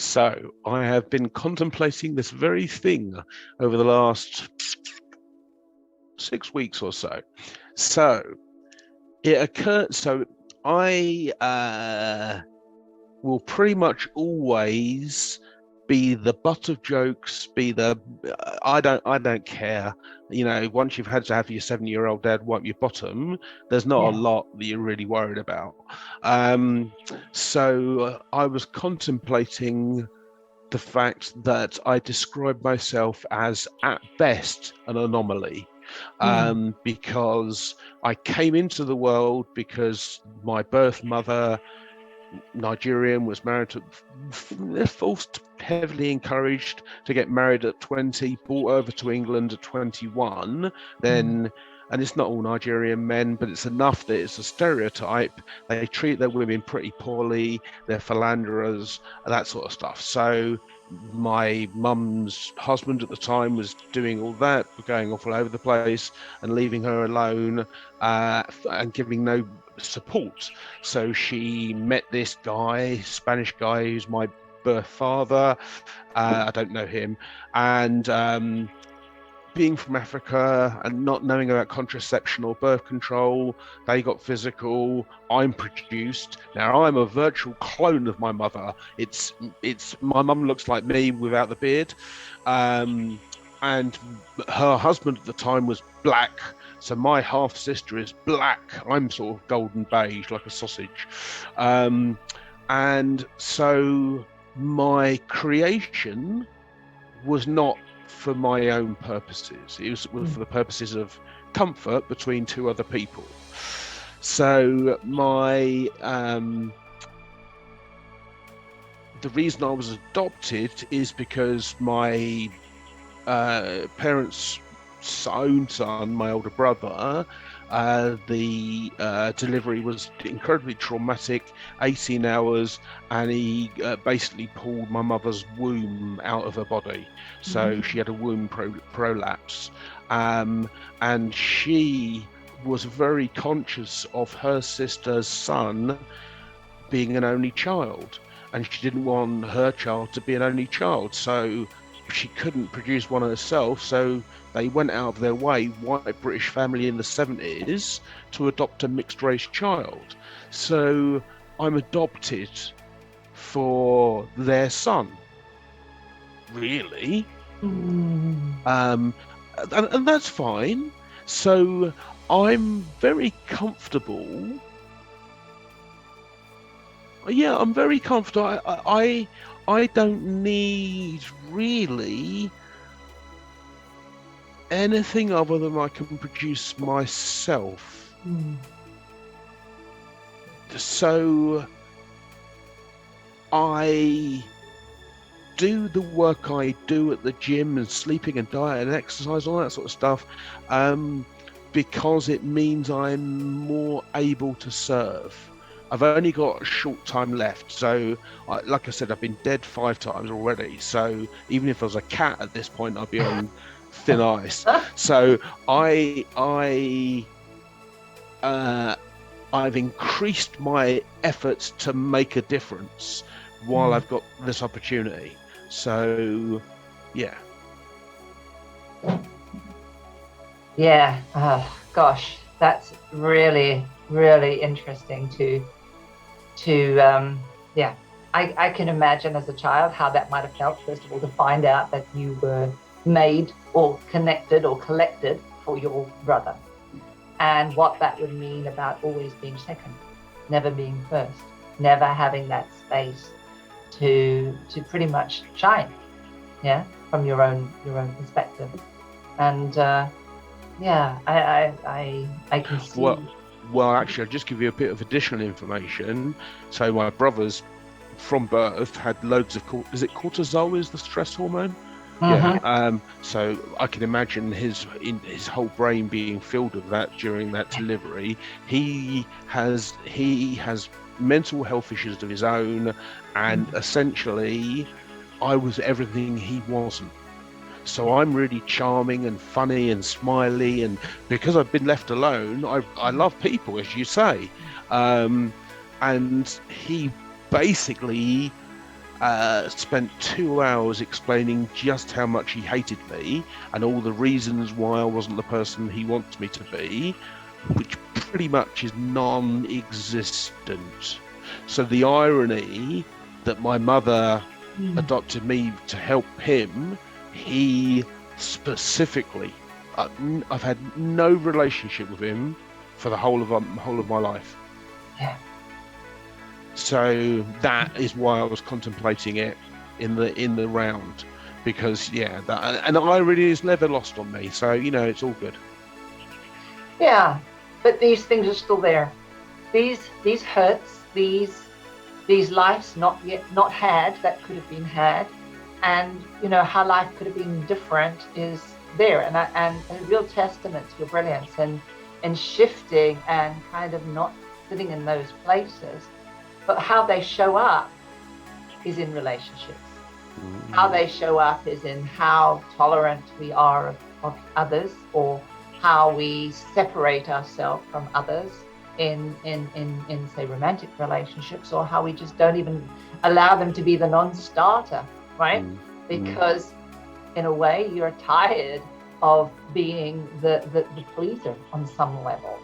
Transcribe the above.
So I have been contemplating this very thing over the last 6 weeks or so. So it occurred. So I will pretty much always be the butt of jokes. I don't care. Once you've had to have your 7-year-old dad wipe your bottom, there's not a lot that you're really worried about. So I was contemplating the fact that I describe myself as, at best, an anomaly. Because I came into the world because my birth mother, Nigerian, was married to, forced, heavily encouraged to get married at 20, brought over to England at 21, then, and it's not all Nigerian men, but it's enough that it's a stereotype. They treat their women pretty poorly, they're philanderers, that sort of stuff. So my mum's husband at the time was doing all that, going off all over the place and leaving her alone and giving no support. So she met this guy, Spanish guy, who's my birth father. I don't know him. And being from Africa and not knowing about contraception or birth control, they got physical. I'm produced. Now I'm a virtual clone of my mother. It's my mum looks like me without the beard. And her husband at the time was black. So my half sister is black. I'm sort of golden beige, like a sausage. And so my creation was not for my own purposes. It was for the purposes of comfort between two other people. So the reason I was adopted is because my parents' own son, my older brother, the delivery was incredibly traumatic, 18 hours, and he basically pulled my mother's womb out of her body. So she had a womb prolapse. And she was very conscious of her sister's son being an only child. And she didn't want her child to be an only child. So she couldn't produce one herself. So they went out of their way, white British family in the 70s, to adopt a mixed-race child. So I'm adopted for their son, really. And that's fine. So I'm very comfortable. Yeah, I'm very comfortable. I don't need really anything other than I can produce myself. So I do the work I do at the gym and sleeping and diet and exercise, all that sort of stuff, because it means I'm more able to serve. I've only got a short time left. So, like I said, I've been dead 5 times already. So even if I was a cat at this point, I'd be on thin ice. So I've increased my efforts to make a difference while I've got this opportunity. So, yeah. Yeah. Oh, gosh, that's really, really interesting to I can imagine as a child how that might have felt, first of all, to find out that you were made or connected or collected for your brother, and what that would mean about always being second, never being first, never having that space to pretty much shine, from your own perspective. And I can see. Well, actually, I'll just give you a bit of additional information. So my brothers, from birth, had loads of is it cortisol is the stress hormone? Yeah. So I can imagine his whole brain being filled with that during that delivery. He has mental health issues of his own, and essentially, I was everything he wasn't. So I'm really charming and funny and smiley, and because I've been left alone, I love people, as you say. And he basically spent 2 hours explaining just how much he hated me and all the reasons why I wasn't the person he wants me to be, which pretty much is non-existent. So the irony that my mother adopted me to help him, he specifically, I've had no relationship with him for the whole of my life. Yeah. So that is why I was contemplating it in the round, because and the irony is never lost on me. So it's all good. Yeah, but these things are still there. These hurts, these lives not had that could have been had, and how life could have been different is there, and a real testament to your brilliance and shifting and kind of not sitting in those places. But how they show up is in relationships. How they show up is in how tolerant we are of others, or how we separate ourselves from others in say romantic relationships, or how we just don't even allow them to be the non-starter, right? Because in a way you're tired of being the pleaser on some level.